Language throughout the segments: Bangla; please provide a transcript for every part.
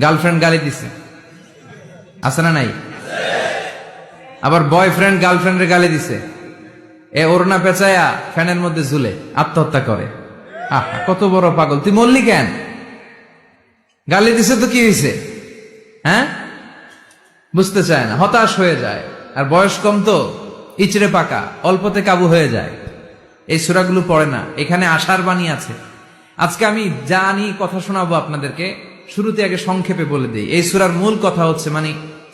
গার্লফ্রেন্ড গালি দিছে, আছে না নাই? আবার বয়ফ্রেন্ড গার্লফ্রেন্ডের গালি দিছে, এ ওড়না পেঁচায়া ফ্যানের মধ্যে ঝুলে আত্মহত্যা করে। কত বড় পাগল! তুই মরলি কেন? গালি দিছে তো কি হয়েছে? হ্যাঁ, বুঝতে চায় না, হতাশ হয়ে যায়। আর বয়স কম তো, ইচড়ে পাকা, অল্পতে কাবু হয়ে যায়। এই সূরাগুলো পড়ে না, এখানে আশার বাণী আছে। আজকে আমি জানি কথা শোনাবো আপনাদেরকে, শুরুতে আগে সংক্ষেপে বলে দিই। এই সূরার মূল কথা হচ্ছে, মানে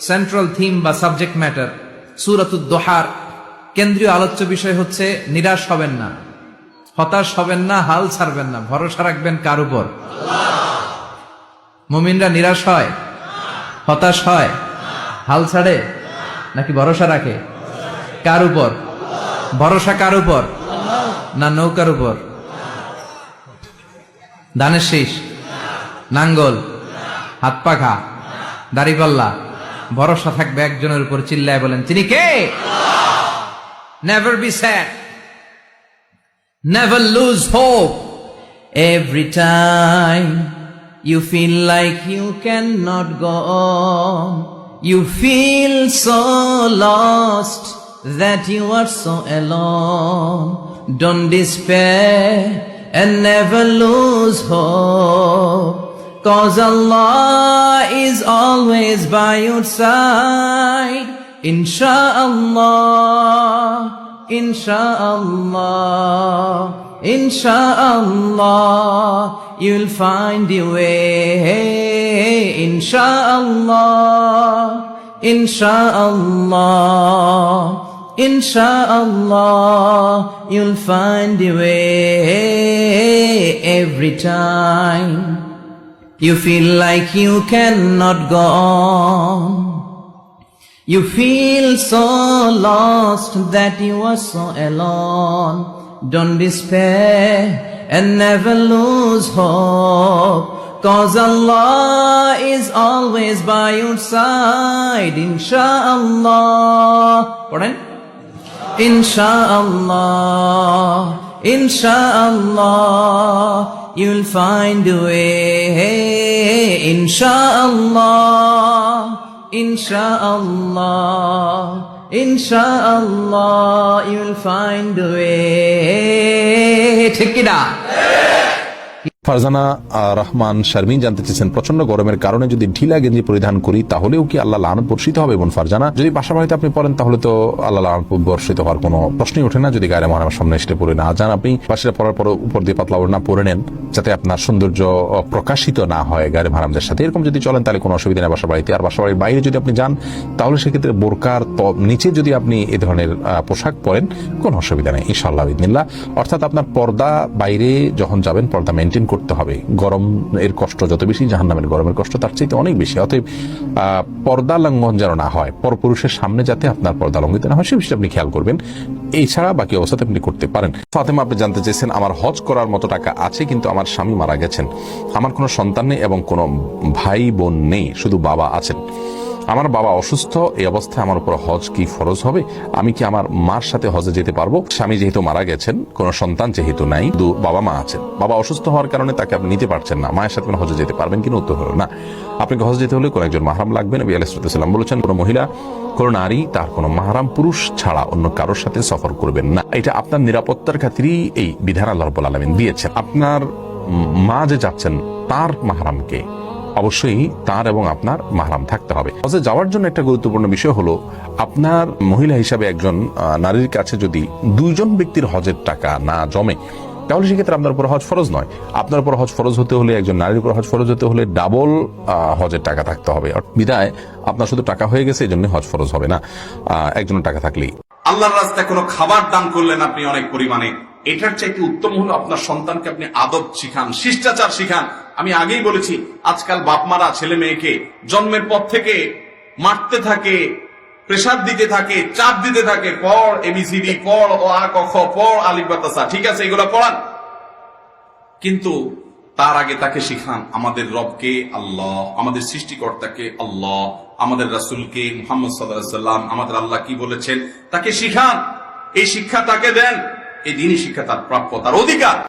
সেন্ট্রাল থিম বা সাবজেক্ট ম্যাটার, সূরাতুদ দোহার কেন্দ্রীয় আলোচ্য বিষয় হচ্ছে নিরাশ হবেন না, হতাশ হবেন না, হাল ছাড়বেন না, ভরসা রাখবেন কার উপর? মুমিনরা নিরাশ হয়, হতাশ হয়, হাল ছাড়ে নাকি ভরসা রাখে? কার উপর ভরসা? কার উপর? না নৌকার উপর? ধানের শীষ, নাঙ্গল, হাত পাখা, দাড়িপাল্লা, ভরসা থাকবে একজনের উপর। চিল্লায় বলেন, তিনি কে? Never be sad, never lose hope. Every time you feel like you cannot go on, you feel so lost that you are so alone. Don't despair and never lose hope, 'cause Allah is always by your side. Insha'Allah, Insha'Allah, Insha'Allah, you'll find your way. Insha'Allah, Insha'Allah, Insha'Allah, you'll find your way. Every time you feel like you cannot go on, you feel so lost that you are so alone. Don't despair and never lose hope, 'cause Allah is always by your side. Insha'Allah, পড়েন, Insha'Allah, Insha'Allah, you'll find a way. Insha'Allah, Insha'Allah, Insha'Allah, you'll find a way. ঠিক কি না? ফারজানা রহমান শারমিন জানতে চেয়েছেন, প্রচন্ড গরমের কারণে যদি ঢিলা গেঞ্জি পরিধান করি তাহলেও কি আল্লাহ লানত বর্ষিত হবে? এবং ফারজানা, যদি বাসা বাড়িতে আপনি পড়েন তাহলে তো আল্লাহ লানত বর্ষিত হওয়ার কোনো প্রশ্নই ওঠে না, যদি গায়ে মহারামের সামনে এসে পড়ে না যান। আপনি বাসায় পড়ার পর উপর দিয়ে পাতলা ওড়না পরে নেন, যাতে আপনার সৌন্দর্য প্রকাশিত না হয় গায়ে মহারামদের সাথে। এরকম যদি চলেন তাহলে কোনো অসুবিধা নেই বাসা বাড়িতে। আর বাসা বাড়ির বাইরে যদি আপনি যান তাহলে সেক্ষেত্রে বোরকার নিচে যদি আপনি এ ধরনের পোশাক পরেন কোনো অসুবিধা নেই ইনশাআল্লাহ বিদিনিল্লাহ। অর্থাৎ আপনার পর্দা, বাইরে যখন যাবেন পর্দা মেনটেন করতে হবে। গরম এর কষ্ট যত বেশি, জাহান্নামের গরমের কষ্ট তার চাইতে অনেক বেশি। অতএব পর্দা লঙ্ঘন যেন না হয়, পরপুরুষের সামনে যাতে আপনার পর্দা লঙ্ঘিত না হয় সে বিষয়ে আপনি খেয়াল করবেন। এছাড়া বাকি অবস্থাতে আপনি করতে পারেন। ফাতেমা, আপনি জানতে চেয়েছেন, আমার হজ করার মতো টাকা আছে কিন্তু আমার স্বামী মারা গেছেন, আমার কোনো সন্তান নেই এবং কোনো ভাই বোন নেই, শুধু বাবা আছেন। আমার বাবা অসুস্থ, এই অবস্থায় আমার উপর হজ কি ফরজ হবে? আমি কি আমার মার সাথে হজে যেতে পারবো? স্বামী যেহেতু মারা গেছেন, কোনো সন্তান যেহেতু নাই, শুধু বাবা মা আছেন, বাবা অসুস্থ হওয়ার কারণে তাকে আপনি নিতে পারছেন না, মায়ের সাথে হজে যেতে পারবেন কিনা? উত্তর হলো না। আপনাকে হজে যেতে হলে কোনো একজন মাহরাম লাগবে। নবী আলাইহিস সালাম বলেছেন, কোনো মহিলা, কোনো নারী তার কোনো মাহরাম পুরুষ ছাড়া অন্য কারোর সাথে সফর করবেন না। এটা আপনার নিরাপত্তার খাতিরেই এই বিধান আল্লাহ রাব্বুল আলামিন দিয়েছেন। আপনার মা যে যাচ্ছেন তার মাহরামকে অবশ্যই তার এবং আপনার মাহরাম থাকতে হবে। হজে যাওয়ার জন্য একটা গুরুত্বপূর্ণ বিষয় হলো, আপনার মহিলা হিসাবে একজন নারীর কাছে যদি দুইজন ব্যক্তির হজের টাকা না জমে তাহলে সেক্ষেত্রে আপনার উপর হজ ফরজ নয়। আপনার উপর হজ ফরজ হতে হলে, একজন নারীর উপর হজ ফরজ হতে হলে ডাবল হজের টাকা থাকতে হবে। বিদায় আপনার শুধু টাকা হয়ে গেছে, এই জন্য হজ ফরজ হবে না, একজনের টাকা থাকলেই। আল্লাহর রাস্তায় কোনো খাবার দান করলেন আপনি অনেক পরিমাণে, এটার চাইতে উত্তম হলো আপনার সন্তানকে আপনি আদব শিখান, শিষ্টাচার শিখান। আমি আগেই বলেছি, আজকাল বাপমারা ছেলে মেয়েকে জন্মের পর থেকে মারতে থাকে, প্রেসার দিতে থাকে, চাপ দিতে থাকে, পড় এবিসিডি, পড় ও আ ক খ, পড় আলিফ বা তা সা, ঠিক আছে এগুলো পড়ান, কিন্তু তার আগে তাকে শিখান আমাদের রবকে আল্লাহ, আমাদের সৃষ্টিকর্তাকে আল্লাহ, আমাদের রাসূলকে মুহাম্মদ সাল্লাল্লাহু আলাইহি ওয়াসাল্লাম, আমাদের আল্লাহ কি বলেছেন তাকে শিখান। এই শিক্ষা তাকে দেন, এই দ্বীনি শিক্ষা তার প্রাপ্য, তার অধিকার।